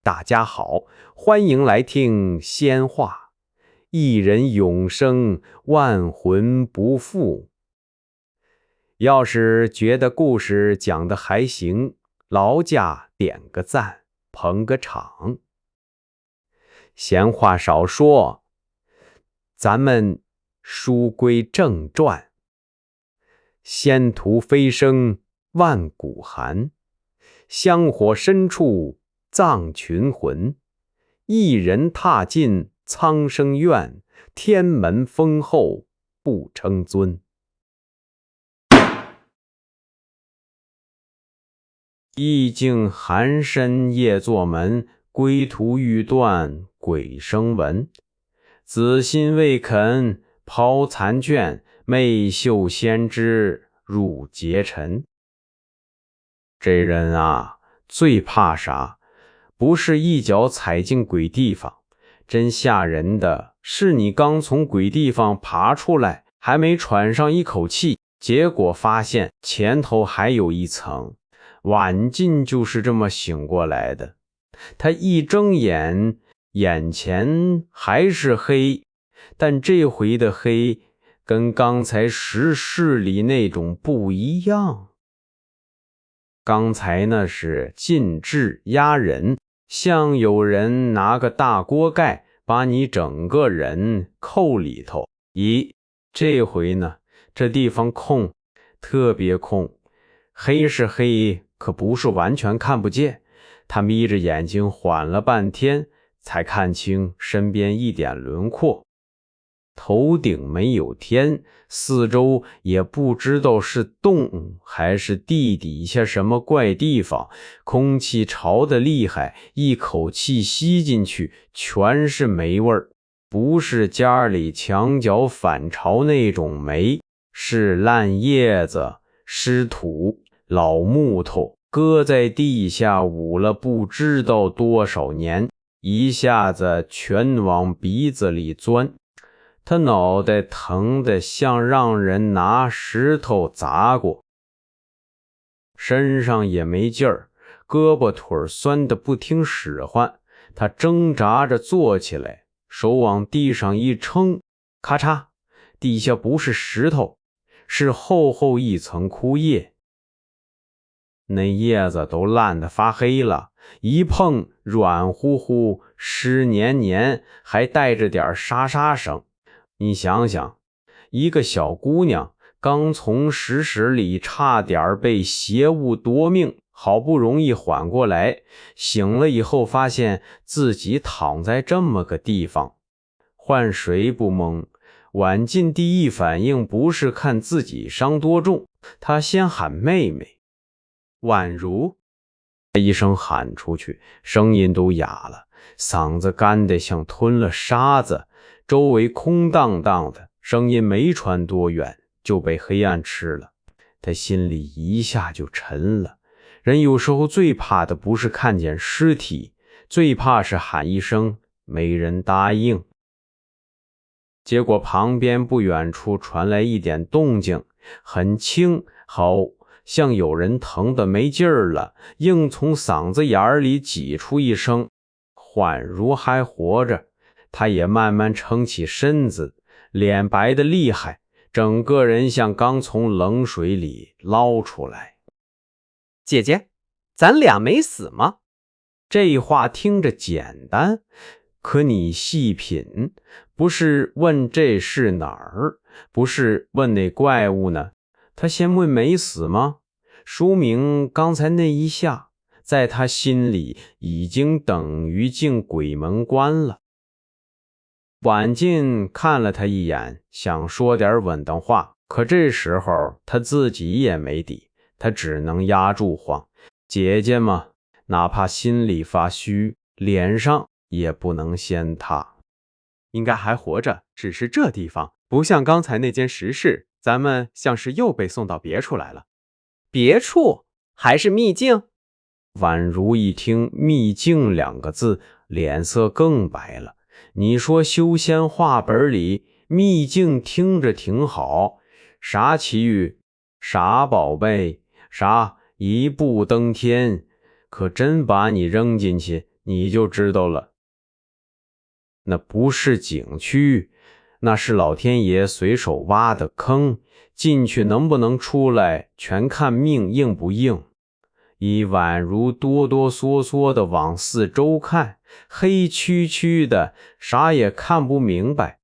大家好，歡迎來聽仙話，一人永生，萬魂不負。要是覺得故事講得還行，勞駕點個讚，捧個場。閒話少說，咱們書歸正傳。仙途飛升萬古寒，香火深處葬群魂。一人踏進蒼生院，天門封後不稱尊。意境寒深夜作門，歸途欲斷鬼聲聞。子心未肯拋殘卷，媚袖先知入劫塵。這人啊，最怕啥？不是一腳踩進鬼地方，真嚇人的是你剛從鬼地方爬出來，還沒喘上一口氣，結果發現前頭還有一層。晚進就是這麼醒過來的，他一睜眼，眼前還是黑，但這回的黑跟剛才石室裡那種不一樣。剛才那是禁制壓人，像有人拿個大鍋蓋把你整個人扣裡頭。咦，這回呢，這地方空，特別空，黑是黑，可不是完全看不見。他眯着眼睛緩了半天，才看清身邊一點輪廓。頭頂沒有天，四周也不知道是洞還是地底下什麼怪地方，空氣潮得厲害，一口氣吸進去全是霉味兒，不是家裡牆角反潮那種霉，是爛葉子、濕土、老木頭擱在地下捂了不知道多少年，一下子全往鼻子裡鑽。他腦袋疼得像讓人拿石頭砸過，身上也沒勁兒，胳膊腿酸得不聽使喚。他掙扎着坐起來，手往地上一撐，咔嚓，地下不是石頭，是厚厚一層枯葉。那葉子都爛得發黑了，一碰軟乎乎、濕黏黏，還帶着點沙沙聲。你想想，一個小姑娘剛從石室裡差點被邪物奪命，好不容易緩過來，醒了以後發現自己躺在這麼個地方，換誰不懵？晚進第一反應不是看自己傷多重，他先喊妹妹婉如，一聲喊出去，聲音都啞了，嗓子乾得像吞了沙子。周圍空蕩蕩的，聲音沒傳多遠就被黑暗吃了。他心裡一下就沉了。人有時候最怕的不是看見屍體，最怕是喊一聲沒人答應。結果旁邊不遠處傳來一點動靜，很輕，好像有人疼得沒勁兒了，硬從嗓子眼裡擠出一聲，宛如還活着。他也慢慢撐起身子，臉白得厲害，整個人像剛從冷水裡撈出來。姐姐，咱倆沒死嗎？這話聽着簡單，可你細品，不是問這是哪兒，不是問那怪物呢？他先問沒死嗎？說明剛才那一下，在他心裡已經等於進鬼門關了。晚進看了他一眼，想說點穩當話，可這時候他自己也沒底，他只能壓住慌。姐姐嘛，哪怕心裡發虛，臉上也不能掀塌。應該還活着，只是這地方不像剛才那間石室，咱們像是又被送到別處來了。別處？還是秘境？宛如一聽秘境兩個字，臉色更白了。你說修仙畫本裡秘境聽着挺好，啥奇遇，啥寶貝，啥一步登天，可真把你扔進去，你就知道了。那不是景区，那是老天爺隨手挖的坑，进去能不能出来，全看命硬不硬。伊宛如哆哆嗦嗦地往四周看，黑黢黢的，啥也看不明白。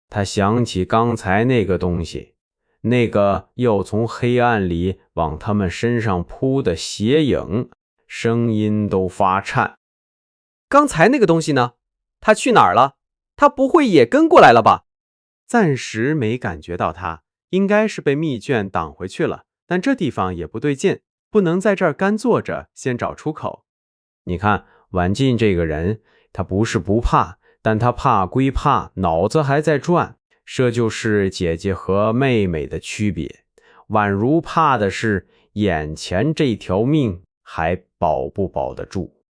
他想起剛才那個東西，那個要從黑暗裡往他們身上撲的斜影，聲音都發顫。剛才那個東西呢？他去哪兒了？他不會也跟過來了吧？暫時沒感覺到他，應該是被密卷擋回去了。但這地方也不對勁，不能在這兒乾坐着，先找出口。你看婉靜這個人，他不是不怕，但他怕歸怕，腦子還在轉。這就是姐姐和妹妹的區別。宛如怕的是眼前這條命還保不保得住，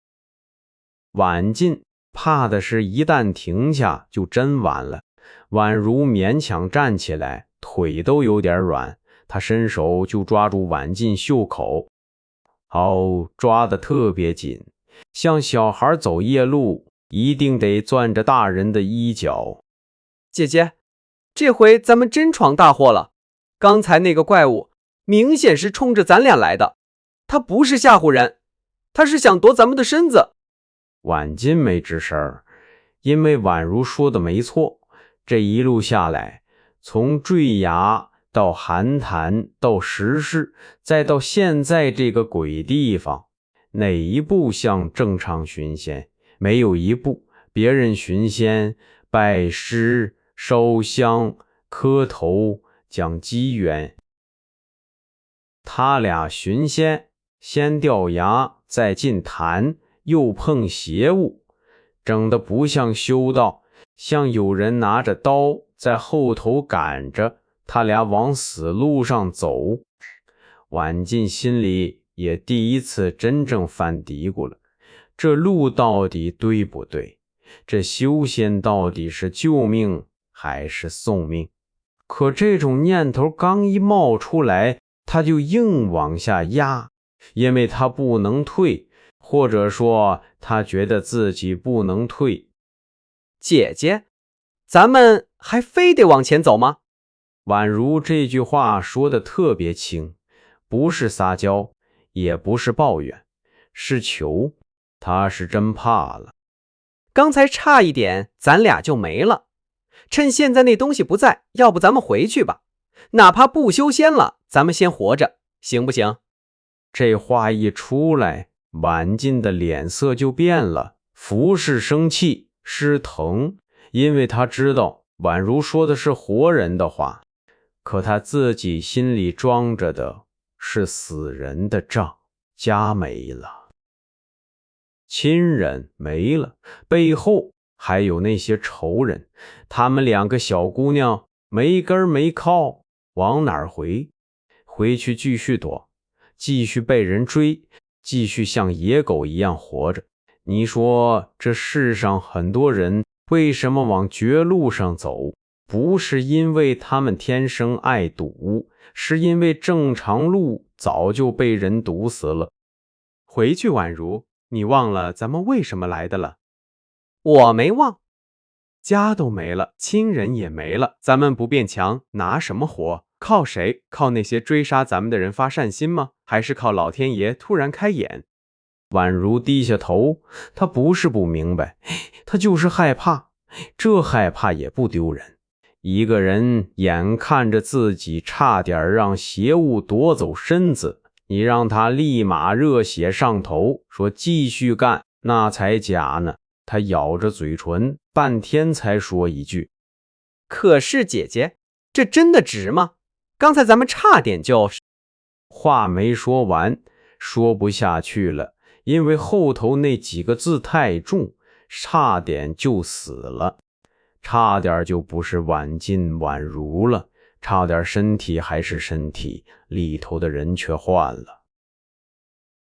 婉靜怕的是一旦停下就真完了。宛如勉強站起來，腿都有點軟，他伸手就抓住婉靜袖口，抓得特別緊，像小孩走夜路，一定得攥着大人的衣角。姐姐，這回咱們真闖大禍了。剛才那個怪物明顯是衝着咱倆來的，他不是嚇唬人，他是想奪咱們的身子。婉靜沒吱聲，因為宛如說的沒錯，這一路下來，從墜崖到寒潭到石室，再到現在這個鬼地方，哪一步像正常尋仙？沒有一步。別人尋仙，拜師、燒香、磕頭、講機緣，他倆尋仙，先掉牙，再進潭，又碰邪物，整得不像修道，像有人拿着刀在後頭趕着他倆往死路上走。婉靜心裡也第一次真正犯嘀咕了，這路到底對不對？這修仙到底是救命還是送命？可這種念頭剛一冒出來，他就硬往下壓，因為他不能退，或者說他覺得自己不能退。姐姐，咱們還非得往前走嗎？宛如這句話說得特別輕，不是撒嬌，也不是抱怨，是求，他是真怕了。剛才差一點咱倆就沒了，趁現在那東西不在，要不咱們回去吧，哪怕不修仙了，咱們先活着，行不行？這話一出來，婉靜的臉色就變了，不是生氣，是疼，因為他知道宛如說的是活人的話，可他自己心裡裝着的是死人的賬。家沒了，親人沒了，背後還有那些仇人，他們兩個小姑娘沒根沒靠，往哪兒回？回去繼續躲，繼續被人追，繼續像野狗一樣活着。你說這世上很多人為什麼往絕路上走？不是因為他們天生愛賭，是因為正常路早就被人堵死了。回去，宛如，你忘了咱們為什麼來的了？我沒忘。家都沒了，親人也沒了，咱們不變強，拿什麼活？靠誰？靠那些追殺咱們的人發善心嗎？還是靠老天爺突然開眼？宛如低下頭，他不是不明白，他就是害怕，這害怕也不丟人。一個人眼看着自己差點讓邪物奪走身子，你讓他立馬熱血上頭，說繼續幹，那才假呢。他咬着嘴唇，半天才說一句：可是姐姐，這真的值嗎？剛才咱們差點就……話沒說完，說不下去了，因為後頭那幾個字太重，差點就死了。差點就不是婉靜宛如了，差點身體還是身體，裡頭的人卻換了。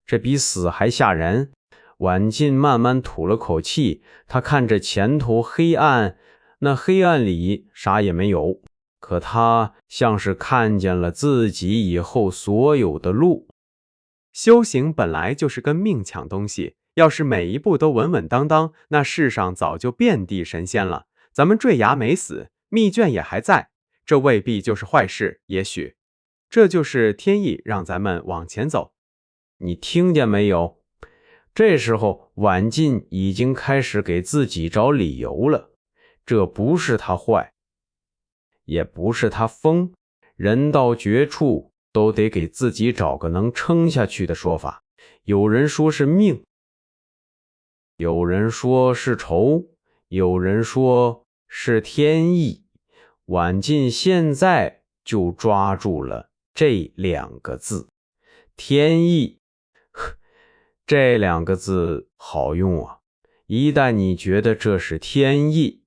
這比死還嚇人。婉靜慢慢吐了口氣，她看着前頭黑暗，那黑暗裡啥也沒有，可她像是看見了自己以後所有的路。修行本來就是跟命搶東西，要是每一步都穩穩當當，那世上早就遍地神仙了。咱们坠崖没死，密卷也還在，這未必就是壞事，也許這就是天意讓咱們往前走。你聽見沒有？這時候晚進已經開始給自己找理由了。這不是他壞，也不是他瘋，人到絕處都得給自己找個能撐下去的說法。有人說是命，有人說是仇，有人說是天意。晚進現在就抓住了這兩個字，天意。這兩個字好用啊，一旦你覺得這是天意，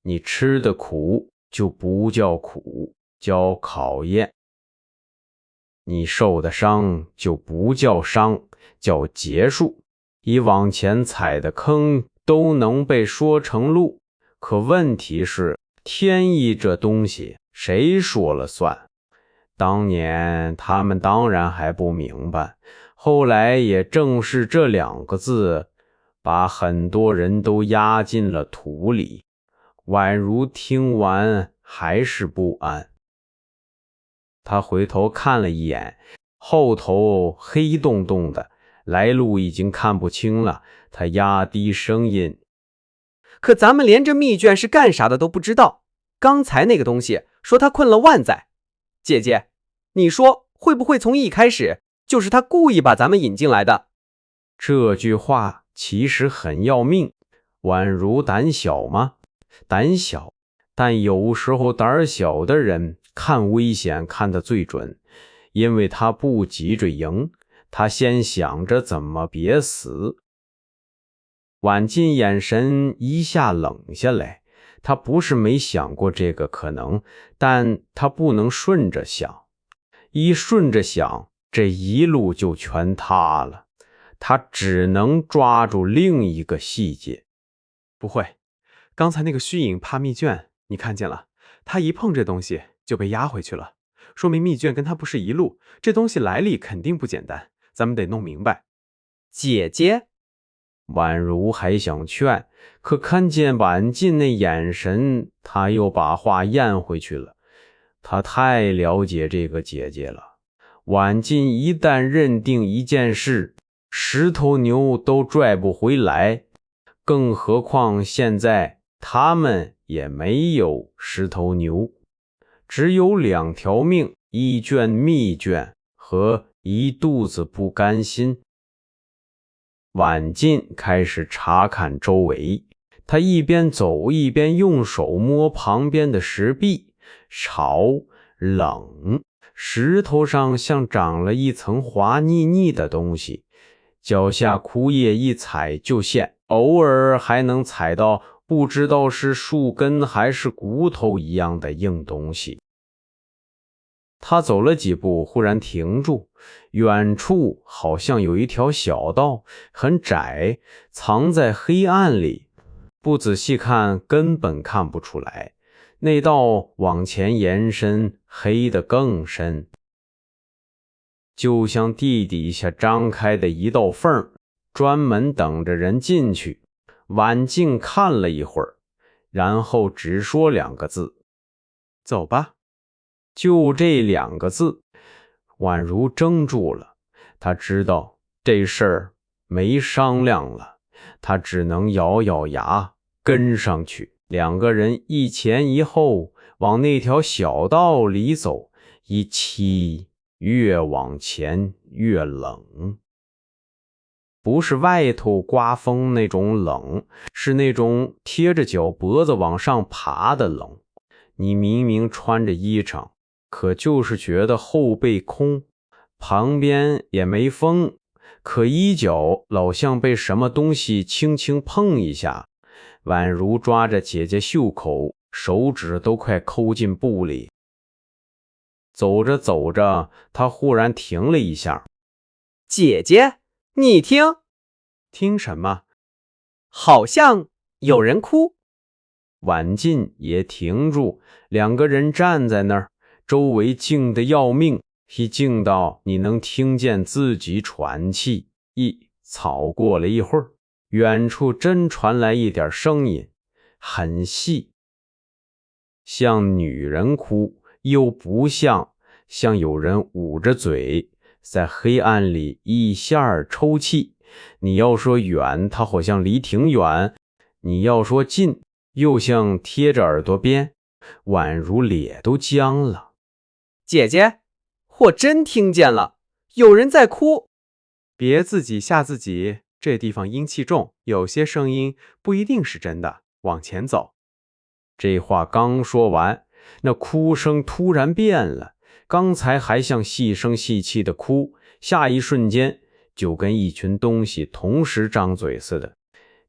你吃的苦就不叫苦，叫考驗；你受的傷就不叫傷，叫結束。你往前踩的坑都能被說成路。可問題是，天意這東西誰說了算？當年他們當然還不明白，後來也正是這兩個字把很多人都壓進了土裡。宛如聽完還是不安，他回頭看了一眼，後頭黑洞洞的，來路已經看不清了。他壓低聲音，可咱們連這密卷是幹啥的都不知道。剛才那個東西說他困了萬載，姐姐，你說會不會從一開始就是他故意把咱們引進來的？這句話其實很要命。宛如膽小嗎？膽小，但有時候膽小的人看危險看得最準，因為他不急着贏，他先想着怎麼別死。晚進眼神一下冷下來，他不是沒想過這個可能，但他不能順着想，一順着想，這一路就全塌了。他只能抓住另一個細節。不會，剛才那個虛影怕密卷，你看見了，他一碰這東西就被壓回去了，說明密卷跟他不是一路，這東西來歷肯定不簡單，咱們得弄明白。姐姐，宛如還想勸，可看見晚進那眼神，他又把話咽回去了。他太了解這個姐姐了。晚進一旦認定一件事，十頭牛都拽不回來，更何況現在他們也沒有十頭牛，只有兩條命，一卷密卷和一肚子不甘心。晚進開始查看周圍，他一邊走一邊用手摸旁邊的石壁，潮冷，石頭上像長了一層滑膩膩的東西，腳下枯葉一踩就陷，偶爾還能踩到不知道是樹根還是骨頭一樣的硬東西。他走了幾步，忽然停住，遠處好像有一條小道，很窄，藏在黑暗裡，不仔細看根本看不出來。那道往前延伸，黑得更深，就像地底下張開的一道縫，專門等着人進去。晚進看了一會兒，然後只說兩個字：走吧。就這兩個字，宛如怔住了。他知道這事兒沒商量了，他只能咬咬牙跟上去。兩個人一前一後往那條小道裡走，一起越往前越冷。不是外頭颳風那種冷，是那種貼着腳脖子往上爬的冷。你明明穿着衣裳，可就是覺得後背空，旁邊也沒風，可衣角老像被什麼東西輕輕碰一下，宛如抓着姐姐袖口，手指都快摳進布裡。走着走着，他忽然停了一下。姐姐，你聽。听什麼？好像有人哭。晚進也停住，兩個人站在那兒，周圍靜得要命，已靜到你能聽見自己喘氣。草過了一會兒，遠處真傳來一點聲音，很細，像女人哭，又不像，像有人捂着嘴，在黑暗裡一下兒抽泣。你要說遠，它好像離挺遠；你要說近，又像貼着耳朵邊，宛如臉都僵了。姐姐，我真聽見了，有人在哭。別自己嚇自己，這地方陰氣重，有些聲音不一定是真的。往前走。這話剛說完，那哭聲突然變了，剛才還像細聲細氣的哭，下一瞬間就跟一群東西同時張嘴似的，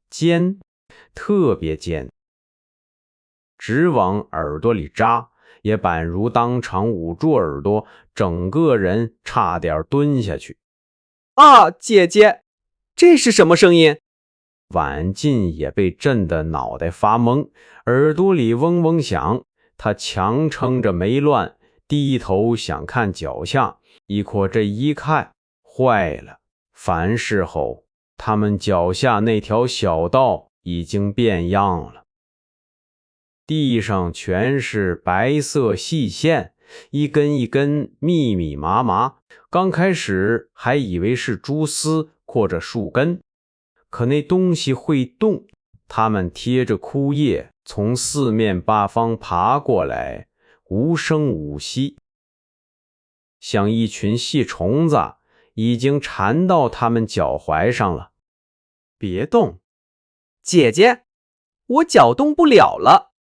尖，特別尖，直往耳朵裡扎，也宛如當場捂住耳朵，整個人差點蹲下去。啊，姐姐，這是什麼聲音？婉靜也被震得腦袋發懵，耳朵裡嗡嗡響。他強撐着沒亂，低頭想看腳下，這一看，壞了。凡事後，他們腳下那條小道已經變樣了，地上全是白色細線，一根一根密密麻麻。剛開始還以為是蛛絲或者樹根，可那東西會動，它們貼着枯葉從四面八方爬過來，無聲無息，像一群細蟲子，已經纏到他們腳踝上了。別動，姐姐，我腳動不了了。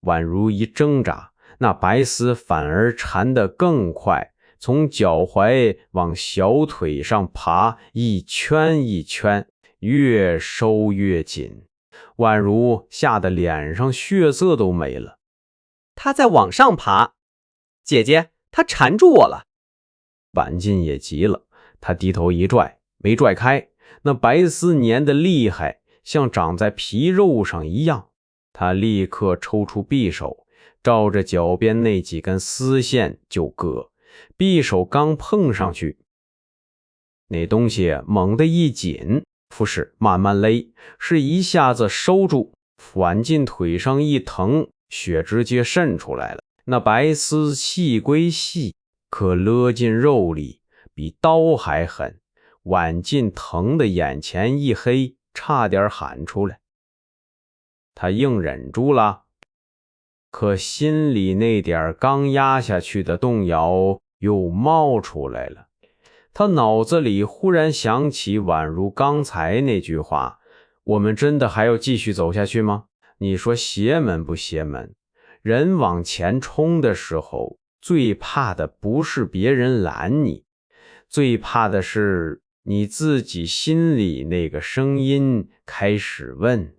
宛如一掙扎，那白絲反而纏得更快，從腳踝往小腿上爬，一圈一圈，越收越緊，宛如嚇得臉上血色都沒了。他在往上爬，姐姐，他纏住我了。婉靜也急了，他低頭一拽，沒拽開，那白絲粘得厲害，像長在皮肉上一樣。他立刻抽出匕首，照着腳邊那幾根絲線就割。匕首剛碰上去，那東西猛地一緊，不是慢慢勒，是一下子收住。婉靜腿上一疼，血直接滲出來了。那白絲細歸細，可勒進肉裡，比刀還狠。婉靜疼得眼前一黑，差點喊出來。他硬忍住了，可心裡那點剛壓下去的動搖又冒出來了。他腦子裡忽然想起宛如剛才那句話，我們真的還要繼續走下去嗎？你說邪門不邪門？人往前衝的時候，最怕的不是別人攔你，最怕的是你自己心裡那個聲音開始問，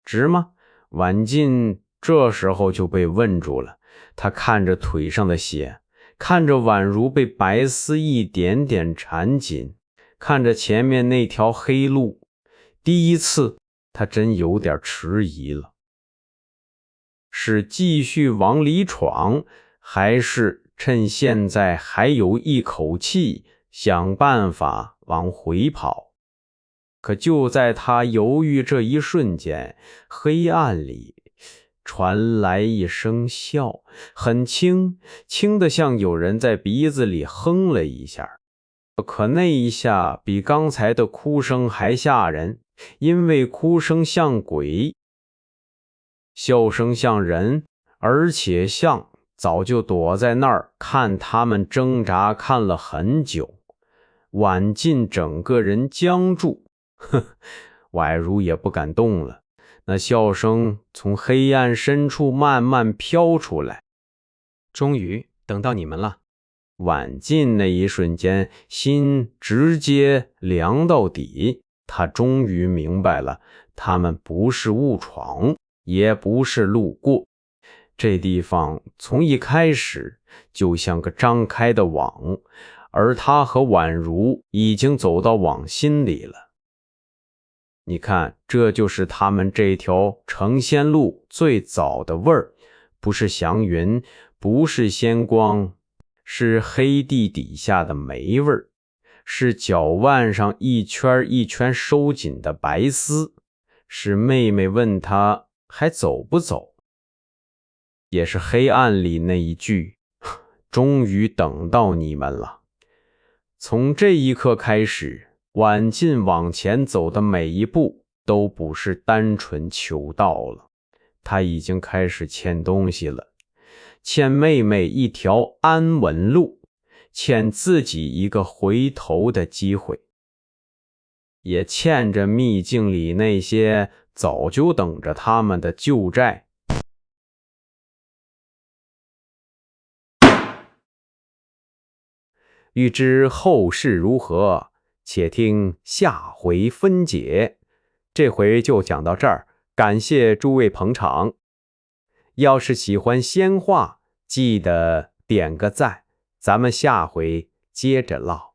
值嗎？婉靜這時候就被問住了，他看着腿上的血，看着宛如被白絲一點點纏緊，看着前面那條黑路，第一次他真有點遲疑了，是繼續往裡闖，還是趁現在還有一口氣想辦法往回跑？可就在他猶豫這一瞬間，黑暗裡傳來一聲笑，很輕，輕得像有人在鼻子裡哼了一下。可那一下比剛才的哭聲還嚇人，因為哭聲像鬼，笑聲像人，而且像早就躲在那兒看他們掙扎看了很久。婉靜整個人僵住，宛如也不敢動了。那笑聲從黑暗深處慢慢飄出來。終於等到你們了。婉靜那一瞬間，心直接涼到底。他終於明白了，他們不是誤闖，也不是路過。這地方從一開始就像個張開的網，而他和宛如已經走到網心裡了。你看，這就是他們這條成仙路最早的味兒，不是祥雲，不是仙光，是黑地底下的霉味儿，是腳腕上一圈一圈收緊的白絲，是妹妹問他還走不走，也是黑暗裡那一句終於等到你們了。從這一刻開始，晚近往前走的每一步都不是單純求道了，他已經開始欠東西了，欠妹妹一條安穩路，欠自己一個回頭的機會，也欠着秘境裡那些早就等着他們的舊債。欲知後事如何，且聽下回分解。这回就講到這兒，感謝諸位捧場。要是喜歡仙話，記得點個讚，咱們下回接着嘮。